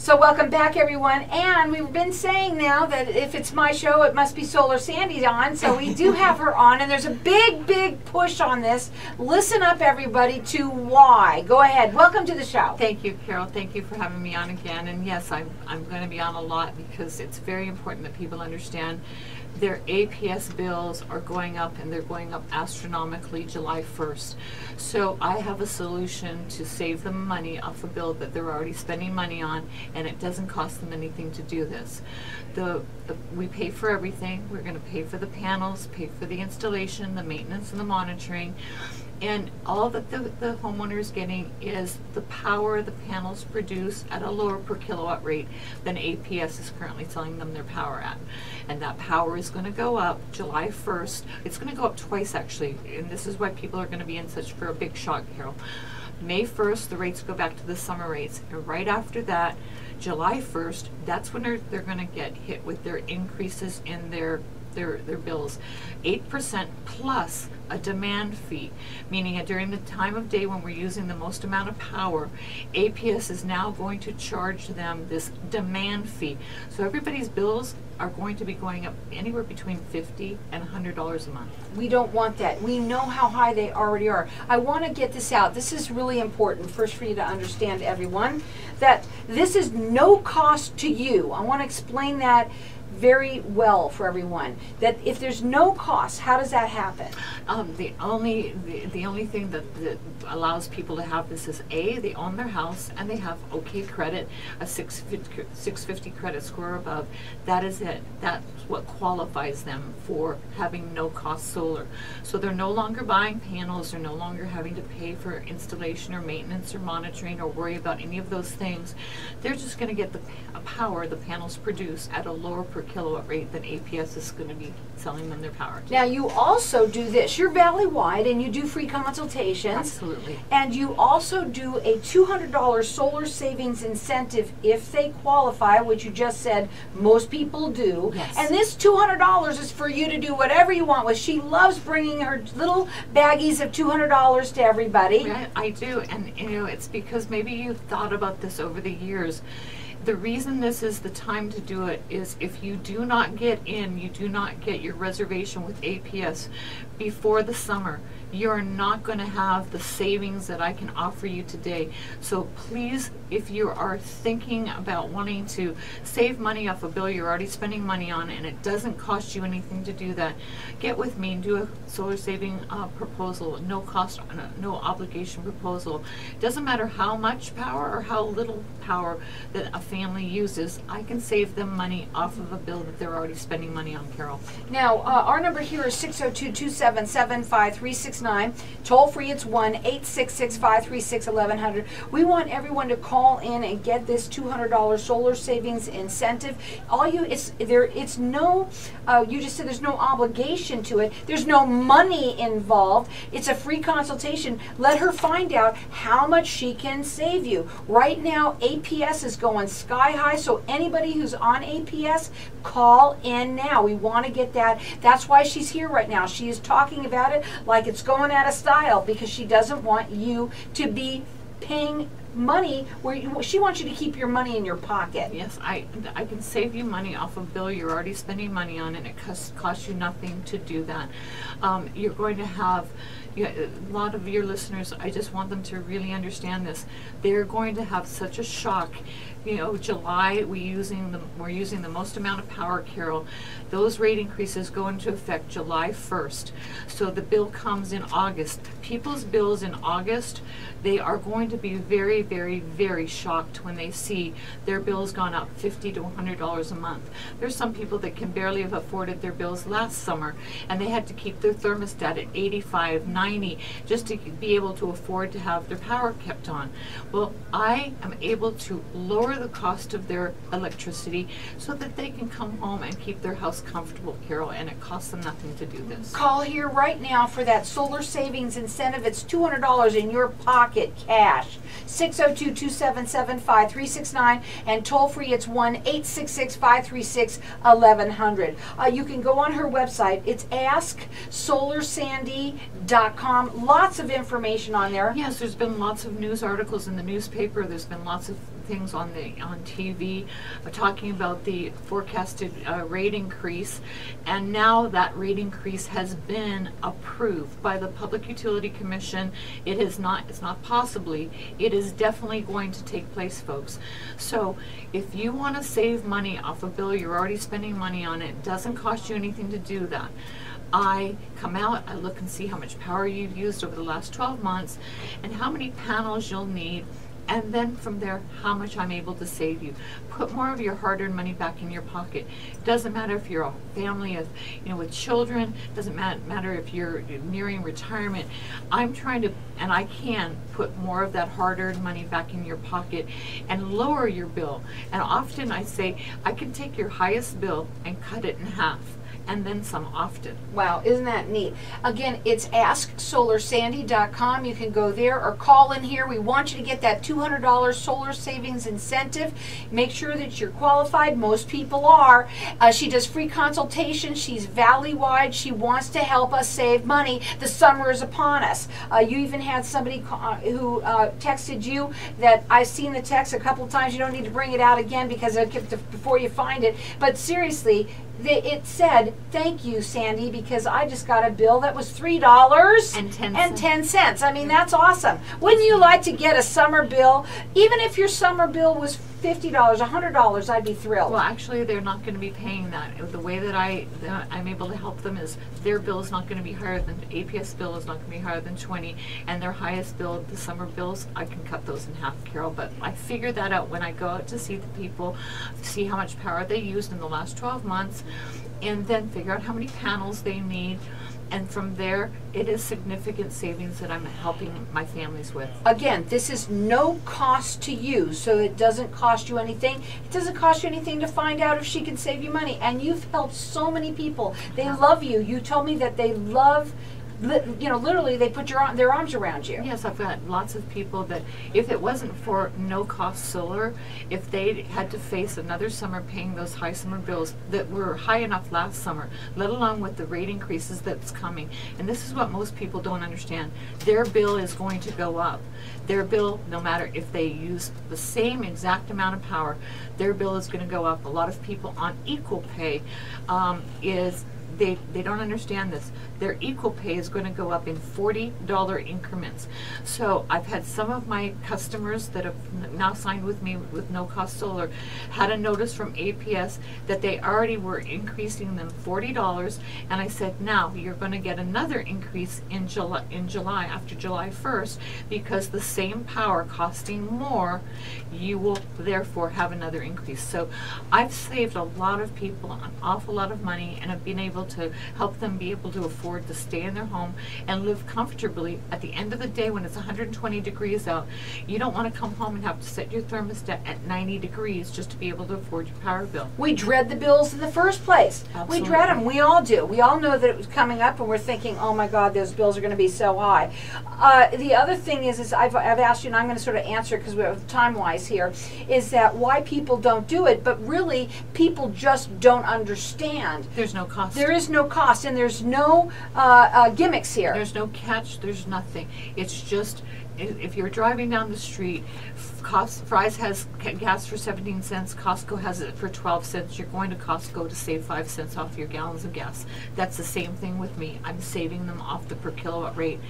So welcome back, everyone. And we've been saying now that if it's my show, it must be Solar Sandy on. So we do have her on, and there's a big, big push on this. Listen up, everybody, to why. Go ahead. Welcome to the show. Thank you, Carol. Thank you for having me on again. And yes, I'm going to be on a lot because it's very important that people understand their APS bills are going up, and they're going up astronomically July 1st. So I have a solution to save them money off a bill that they're already spending money on, and it doesn't cost them anything to do this. We pay for everything. We're going to pay for the panels, pay for the installation, the maintenance, and the monitoring. And all that the homeowner is getting is the power the panels produce at a lower per kilowatt rate than APS is currently selling them their power at. And that power is going to go up July 1st. It's going to go up twice, actually. And this is why people are going to be in such for a big shock, Carol. May 1st, the rates go back to the summer rates. And right after that, July 1st, that's when they're going to get hit with their increases in their bills. 8% plus a demand fee, meaning that during the time of day when we're using the most amount of power, APS is now going to charge them this demand fee. So everybody's bills are going to be going up anywhere between $50 and $100 a month. We don't want that. We know how high they already are. I want to get this out. This is really important, first, for you to understand, everyone, that this is no cost to you. I want to explain that very well for everyone, that if there's no cost, how does that happen? The only thing that allows people to have this is they own their house and they have okay credit, a 650 credit score above. That is it. That's what qualifies them for having no cost solar. So they're no longer buying panels, they're no longer having to pay for installation or maintenance or monitoring or worry about any of those things. They're just going to get the power the panels produce at a lower per kilowatt rate than APS is going to be selling them their power to. Now you also do this. You're valley-wide and you do free consultations. Absolutely. And you also do a $200 solar savings incentive if they qualify, which you just said most people do. Yes. And this $200 is for you to do whatever you want with. She loves bringing her little baggies of $200 to everybody. Yeah, I do. And you know, it's because maybe you've thought about this over the years. The reason this is the time to do it is if you do not get in, you do not get your reservation with APS before the summer, you're not going to have the savings that I can offer you today. So please, if you are thinking about wanting to save money off a bill you're already spending money on and it doesn't cost you anything to do that, get with me and do a solar saving proposal, no cost, no obligation proposal. Doesn't matter how much power or how little power that a family uses, I can save them money off of a bill that they're already spending money on, Carol. Now, our number here is 602-277-5369. Toll free, it's 1-866-536-1100. We want everyone to call in and get this $200 solar savings incentive. You just said there's no obligation to it. There's no money involved. It's a free consultation. Let her find out how much she can save you. Right now, APS is going sky high, so anybody who's on APS, call in now. We want to get that. That's why she's here right now. She is talking about it like it's going out of style because she doesn't want you to be paying money where she wants you to keep your money in your pocket. Yes, I can save you money off a bill you're already spending money on, and it costs you nothing to do that. You're going to have a lot of your listeners, I just want them to really understand this. They're going to have such a shock. You know, July, we're using the most amount of power, Carol. Those rate increases go into effect July 1st. So the bill comes in August. People's bills in August, they are going to be very, very, very shocked when they see their bills gone up $50 to $100 a month. There's some people that can barely have afforded their bills last summer, and they had to keep their thermostat at 85, 90, just to be able to afford to have their power kept on. Well, I am able to lower the cost of their electricity so that they can come home and keep their house comfortable, Carol, and it costs them nothing to do this. Call here right now for that solar savings incentive. It's $200 in your pocket, cash. 602-277-5369, and toll free, it's 1-866-536-1100. You can go on her website. It's AskSolarSandy.com. Lots of information on there. Yes, there's been lots of news articles in the newspaper. There's been lots of things on TV talking about the forecasted rate increase, and now that rate increase has been approved by the Public Utility Commission. It is not, it's not possibly, it is definitely going to take place, folks. So if you want to save money off a bill you're already spending money on, it doesn't cost you anything to do that. I come out, I look and see how much power you've used over the last 12 months and how many panels you'll need, and then from there, how much I'm able to save you. Put more of your hard-earned money back in your pocket. It doesn't matter if you're a family of, with children. It doesn't matter if you're nearing retirement. I'm trying to, and I can, put more of that hard-earned money back in your pocket and lower your bill. And often I say, I can take your highest bill and cut it in half, and then some often. Wow, isn't that neat? Again, it's AskSolarSandy.com. You can go there or call in here. We want you to get that $200 solar savings incentive. Make sure that you're qualified. Most people are. She does free consultation. She's valley-wide. She wants to help us save money. The summer is upon us. You even had somebody who texted you that I've seen the text a couple times. You don't need to bring it out again because before you find it. But seriously, it said, thank you, Sandy, because I just got a bill that was $3.10. I mean, that's awesome. Wouldn't you like to get a summer bill? Even if your summer bill was $50, $100, I'd be thrilled. Well, actually, they're not going to be paying that. The way that I'm able to help them is their bill is not going to be higher than, APS bill is not going to be higher than 20, and their highest bill, the summer bills, I can cut those in half, Carol. But I figure that out when I go out to see the people, see how much power they used in the last 12 months, and then figure out how many panels they need. And from there, it is significant savings that I'm helping my families with. Again, this is no cost to you, so it doesn't cost you anything. It doesn't cost you anything to find out if she can save you money. And you've helped so many people. They love you. You told me that they love, literally they put their arms around you. Yes, I've got lots of people that if it wasn't for no-cost solar, if they had to face another summer paying those high summer bills that were high enough last summer, let alone with the rate increases that's coming, and this is what most people don't understand, their bill is going to go up. Their bill, no matter if they use the same exact amount of power, their bill is going to go up. A lot of people on equal pay they don't understand this. Their equal pay is going to go up in $40 increments. So I've had some of my customers that have now signed with me with no cost solar had a notice from APS that they already were increasing them $40, and I said, now you're going to get another increase in July after July 1st, because the same power costing more, you will therefore have another increase. So I've saved a lot of people an awful lot of money, and have been able to help them be able to afford to stay in their home and live comfortably. At the end of the day, when it's 120 degrees out, you don't want to come home and have to set your thermostat at 90 degrees just to be able to afford your power bill. We dread the bills in the first place. Absolutely. We dread them. We all do. We all know that it was coming up, and we're thinking, oh my God, those bills are going to be so high. The other thing is I've asked you, and I'm going to sort of answer because we have time-wise here, is that why people don't do it, but really people just don't understand. There's no cost. There is no cost, and there's no gimmicks here. There's no catch, there's nothing. It's just, if you're driving down the street, Fry's has gas for 17 cents, Costco has it for 12 cents. You're going to Costco to save 5 cents off your gallons of gas. That's the same thing with me. I'm saving them off the per kilowatt rate,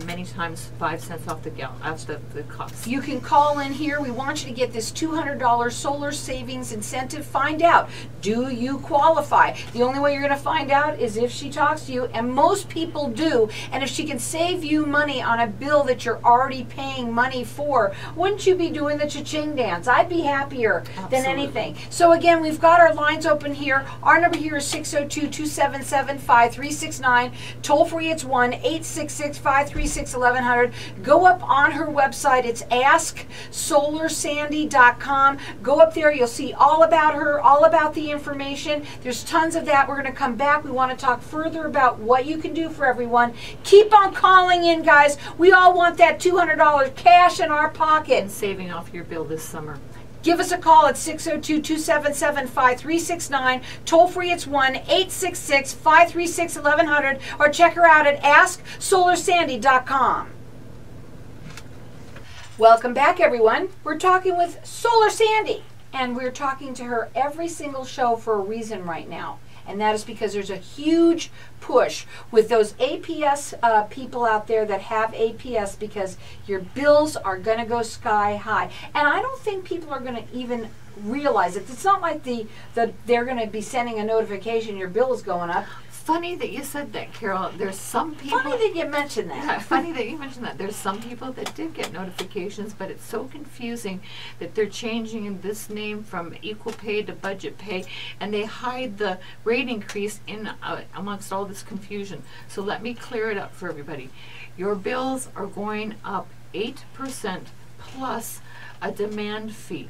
many times 5 cents off the the cost. You can call in here. We want you to get this $200 solar savings incentive. Find out, do you qualify? The only way you're going to find out is if she talks to you, and most people do. And if she can save you money on a bill that you're already paying money for, wouldn't you be doing the cha-ching dance? I'd be happier than anything. So again, we've got our lines open here. Our number here is 602-277-5369. Toll free, it's 1-866-536-1100. Go up on her website. It's AskSolarSandy.com. Go up there. You'll see all about her, all about the information. There's tons of that. We're going to come back. We want to talk further about what you can do for everyone. Keep on calling in, guys. We all want that $200 cash in our pocket. And saving off your bill this summer. Give us a call at 602-277-5369. Toll free, it's 1-866-536-1100, or check her out at AskSolarSandy.com. Welcome back, everyone. We're talking with Solar Sandy, and we're talking to her every single show for a reason right now. And that is because there's a huge push with those APS people out there that have APS, because your bills are going to go sky high. And I don't think people are going to even realize it. It's not like they're going to be sending a notification your bill is going up. Funny that you said that, Carol. There's some people. Funny that you mentioned that. Yeah, funny that you mentioned that. There's some people that did get notifications, but it's so confusing that they're changing this name from equal pay to budget pay, and they hide the rate increase in amongst all this confusion. So let me clear it up for everybody. Your bills are going up 8% plus a demand fee.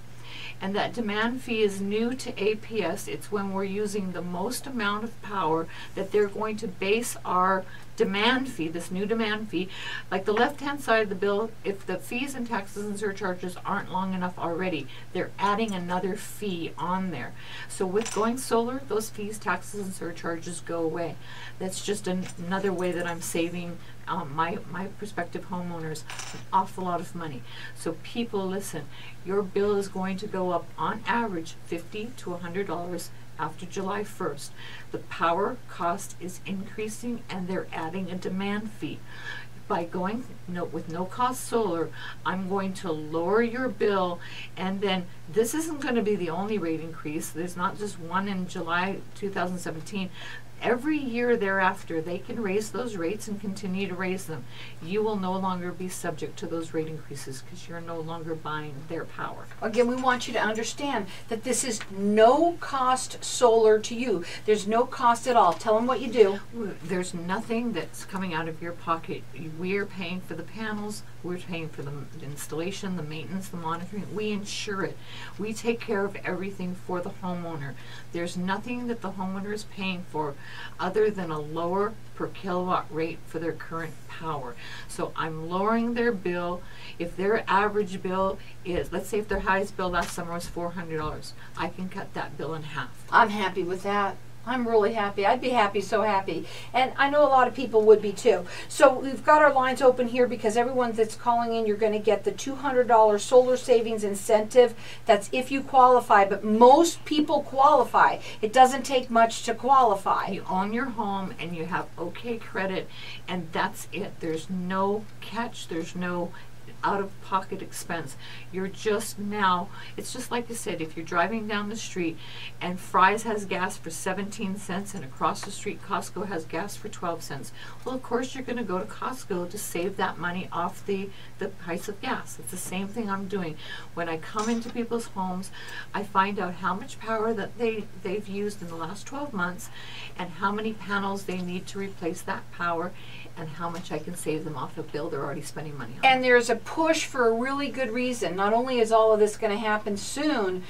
And that demand fee is new to APS. It's when we're using the most amount of power that they're going to base our demand fee, this new demand fee. Like the left-hand side of the bill, if the fees and taxes and surcharges aren't long enough already, they're adding another fee on there. So with going solar, those fees, taxes, and surcharges go away. That's just another way that I'm saving my prospective homeowners an awful lot of money. So people, listen, your bill is going to go up on average $50 to $100 after July 1st. The power cost is increasing, and they're adding a demand fee. By going with no cost solar, I'm going to lower your bill, and then this isn't going to be the only rate increase. There's not just one in July 2017. Every year thereafter, they can raise those rates and continue to raise them. You will no longer be subject to those rate increases because you're no longer buying their power. Again, we want you to understand that this is no cost solar to you. There's no cost at all. Tell them what you do. There's nothing that's coming out of your pocket. We're paying for the panels. We're paying for the installation, the maintenance, the monitoring. We insure it. We take care of everything for the homeowner. There's nothing that the homeowner is paying for other than a lower per kilowatt rate for their current power. So I'm lowering their bill. If their average bill is, let's say if their highest bill last summer was $400, I can cut that bill in half. I'm happy with that. I'm really happy. I'd be happy, so happy. And I know a lot of people would be too. So we've got our lines open here because everyone that's calling in, you're going to get the $200 solar savings incentive. That's if you qualify, but most people qualify. It doesn't take much to qualify. You own your home and you have okay credit, and that's it. There's no catch. There's no out-of-pocket expense. You're just now, it's just like you said, if you're driving down the street and Fry's has gas for 17 cents and across the street Costco has gas for 12 cents. Well, of course you're going to go to Costco to save that money off the price of gas. It's the same thing I'm doing. When I come into people's homes, I find out how much power that they've used in the last 12 months and how many panels they need to replace that power, and how much I can save them off a bill they're already spending money on. And there's a push for a really good reason. Not only is all of this going to happen soon,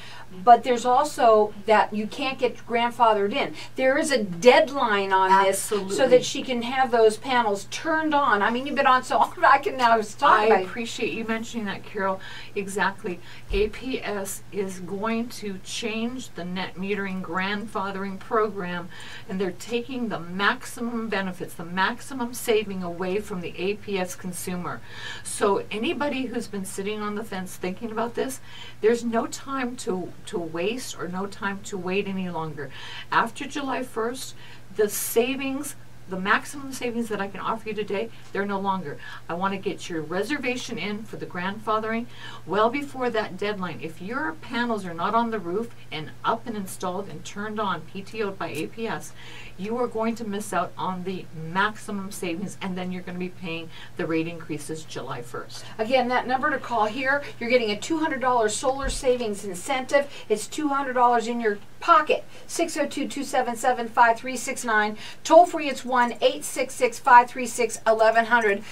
but there's also that you can't get grandfathered in. There is a deadline on Absolutely. this so that she can have those panels turned on. I mean, you've been on so long, I can now talk I about it. appreciate you mentioning that, Carol. Exactly. APS is going to change the net metering grandfathering program, and they're taking the maximum benefits, the maximum saving away from the APS consumer. So anybody who's been sitting on the fence thinking about this, there's no time to waste or no time to wait any longer. After July 1st, the savings, the maximum savings that I can offer you today, they're no longer. I want to get your reservation in for the grandfathering well before that deadline. If your panels are not on the roof and up and installed and turned on, PTO'd by APS, you are going to miss out on the maximum savings, and then you're going to be paying the rate increases July 1st. Again, that number to call here, you're getting a $200 solar savings incentive. It's $200 in your pocket. 602-277-5369. Toll free, it's 1-866-536-1100.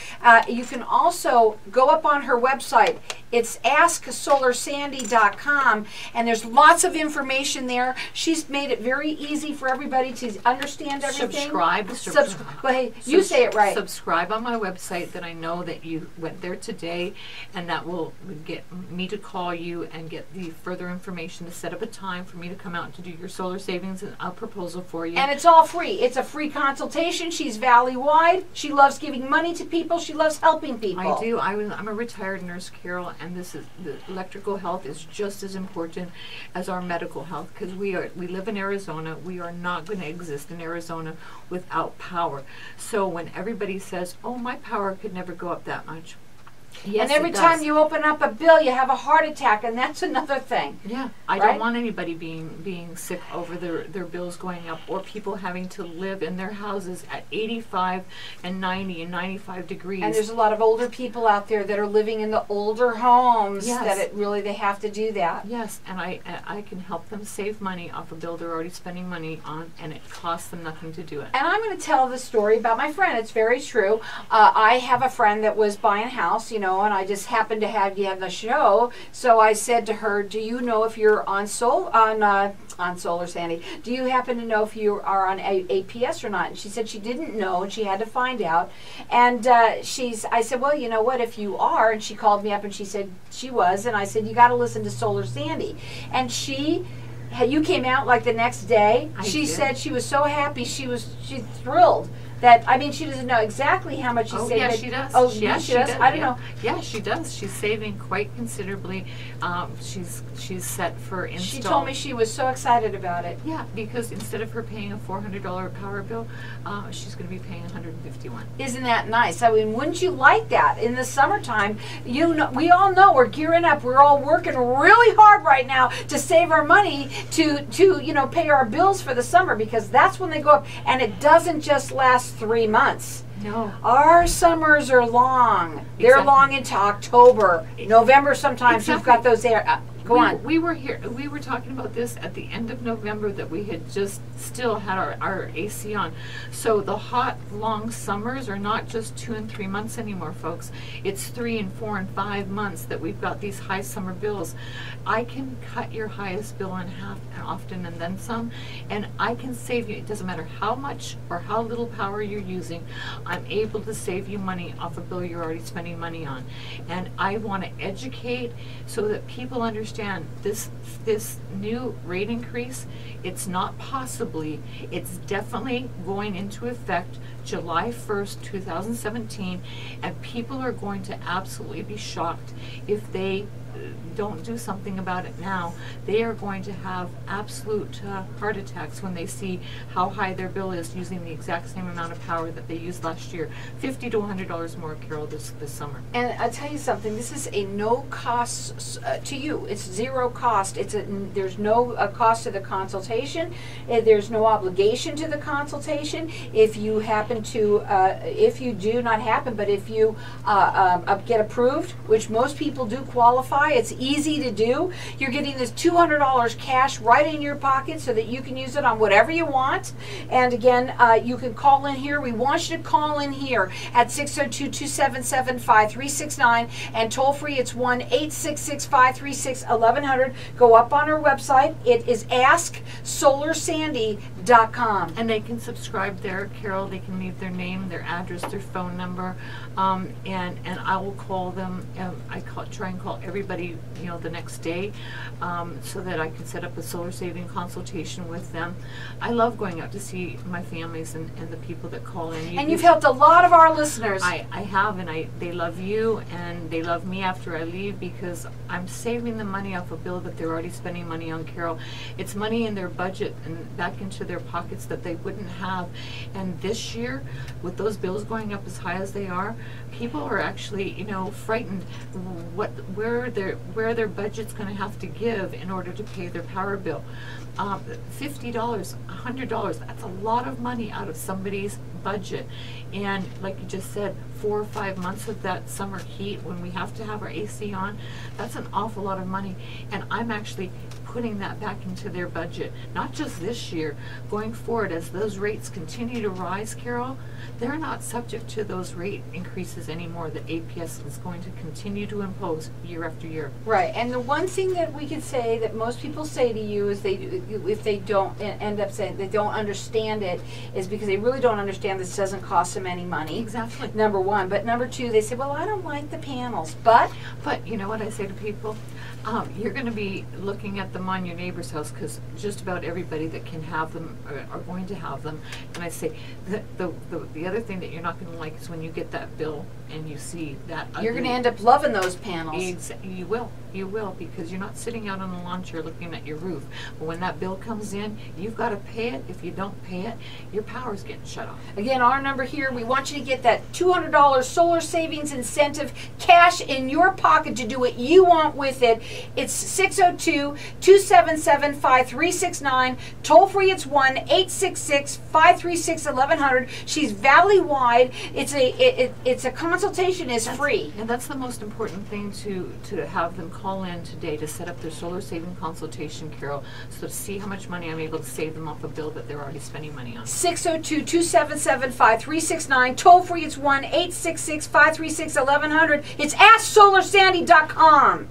You can also go up on her website. It's AskSolarSandy.com, and there's lots of information there. She's made it very easy for everybody to understand everything. Subscribe. Well, hey, you say it right. Subscribe on my website, that I know that you went there today, and that will get me to call you and get the further information to set up a time for me to come out to do your solar savings and a proposal for you. And it's all free. It's a free consultation. information. She's valley-wide. She loves giving money to people. She loves helping people. I do. I'm a retired nurse, Carol, and the electrical health is just as important as our medical health, because we live in Arizona. We are not going to exist in Arizona without power. So when everybody says, "Oh, my power could never go up that much," yes, and every time you open up a bill, you have a heart attack, and that's another thing. Yeah, I right? don't want anybody being sick over their bills going up, or people having to live in their houses at 85 and 90 and 95 degrees. And there's a lot of older people out there that are living in the older homes Yes. that they have to do that. Yes, and I can help them save money off a bill they're already spending money on, and it costs them nothing to do it. And I'm going to tell the story about my friend. It's very true. I have a friend that was buying a house, and I just happened to have you on the show. So I said to her, "Do you know if you're on Solar Sandy? Do you happen to know if you are on APS or not?" And she said she didn't know, and she had to find out. And I said, "Well, you know what? If you are," and she called me up and she said she was, and I said, "You got to listen to Solar Sandy." And you came out like the next day. She said she was so happy. She's thrilled. She doesn't know exactly how much she's saving. Yeah, she does. Oh, yeah, she does? I don't know. Yeah, she does. She's saving quite considerably. She's set for install. She told me she was so excited about it. Yeah, because instead of her paying a $400 power bill, she's going to be paying $151. Isn't that nice? I mean, wouldn't you like that? In the summertime, we all know we're gearing up. We're all working really hard right now to save our money to pay our bills for the summer, because that's when they go up, and it doesn't just last 3 months. No. Our summers are long. They're Exactly. long into October, November sometimes. Exactly. You've got those there. Go on. We were talking about this at the end of November, that we had just still had our AC on. So the hot, long summers are not just 2 and 3 months anymore, folks. It's 3 and 4 and 5 months that we've got these high summer bills. I can cut your highest bill in half, and often and then some, and I can save you. It doesn't matter how much or how little power you're using. I'm able to save you money off a bill you're already spending money on. And I want to educate so that people understand this new rate increase. It's not possibly, it's definitely going into effect July 1st, 2017, and people are going to absolutely be shocked if they don't do something about it now. They are going to have absolute heart attacks when they see how high their bill is using the exact same amount of power that they used last year. $50 to $100 more, Carol, this summer. And I'll tell you something, this is a no cost to you. It's zero cost. There's no cost to the consultation. There's no obligation to the consultation. If you happen to, if you do not happen, but if you get approved, which most people do qualify, it's easy to do. You're getting this $200 cash right in your pocket so that you can use it on whatever you want. And again, you can call in here. We want you to call in here at 602-277-5369, and toll free it's 1-866-536-1100. Go up on our website. It is AskSolarSandy.com. And they can subscribe there, Carol. They can leave their name, their address, their phone number, and I will call them. Try and call everybody, the next day, so that I can set up a solar saving consultation with them. I love going out to see my families and the people that call in. And you've helped a lot of our listeners. I have, and they love you, and they love me after I leave, because I'm saving them money off a bill that they're already spending money on, Carol. It's money in their budget and back into their pockets that they wouldn't have. And this year, with those bills going up as high as they are, people are actually, frightened where their budget's going to have to give in order to pay their power bill. $50, $100, that's a lot of money out of somebody's budget. And like you just said, 4 or 5 months of that summer heat when we have to have our AC on, that's an awful lot of money. And I'm actually putting that back into their budget, not just this year, going forward as those rates continue to rise, Carol. They're not subject to those rate increases anymore that APS is going to continue to impose year after year. Right, and the one thing that we could say that most people say to you is if they don't end up saying they don't understand it, is because they really don't understand this doesn't cost them any money. Exactly. Number one. But number two, they say, well, I don't like the panels. But you know what I say to people? You're going to be looking at them on your neighbor's house, because just about everybody that can have them are going to have them. And I say the other thing that you're not going to like is when you get that bill and you see that You're going to end up loving those panels. You will, because you're not sitting out on the lawn chair looking at your roof. But when that bill comes in, you've got to pay it. If you don't pay it, your power's getting shut off. Again, our number here, we want you to get that $200 solar savings incentive, cash in your pocket to do what you want with it. It's 602-277-5369. Toll free, it's 1-866-536-1100. She's valley-wide. It's a consultation is free. And that's the most important thing, to have them call in today to set up their solar saving consultation, Carol, so to see how much money I'm able to save them off a bill that they're already spending money on. 602-277-5369. Toll free, it's 1-866-536-1100. It's AskSolarSandy.com.